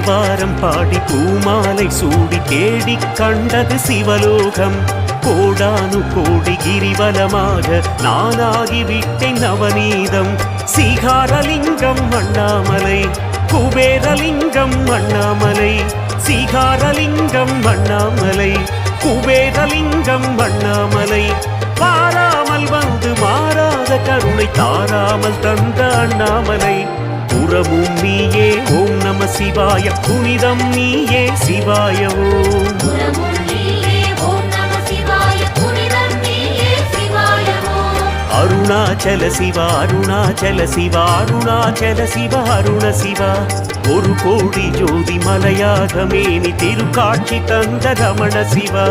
தேவாரம் பாடி பூமாலை சூடி தேடிக் கண்டது சிவலோகம். கோடானு கோடி கிரிவலமாக நானாகிவிட்டேன் நவநீதம். சீகாரலிங்கம் அண்ணாமலை, குபேரலிங்கம் அண்ணாமலை, சீகாரலிங்கம் அண்ணாமலை, குபேரலிங்கம் அண்ணாமலை. பாராமல் வந்து மாறாத கருணை தாராமல் தந்த அண்ணாமலை. புறமும் நீயே ஓம் நம சிவாய, புனிதம் நீயே சிவாய ஓம். அருணாச்சல சிவ அருணாச்சல சிவ அருணாச்சல சிவ அருண சிவா. ஒரு கோடி ஜோதி மலையாக மேனி திருக்காட்சி தந்த ரமண சிவா.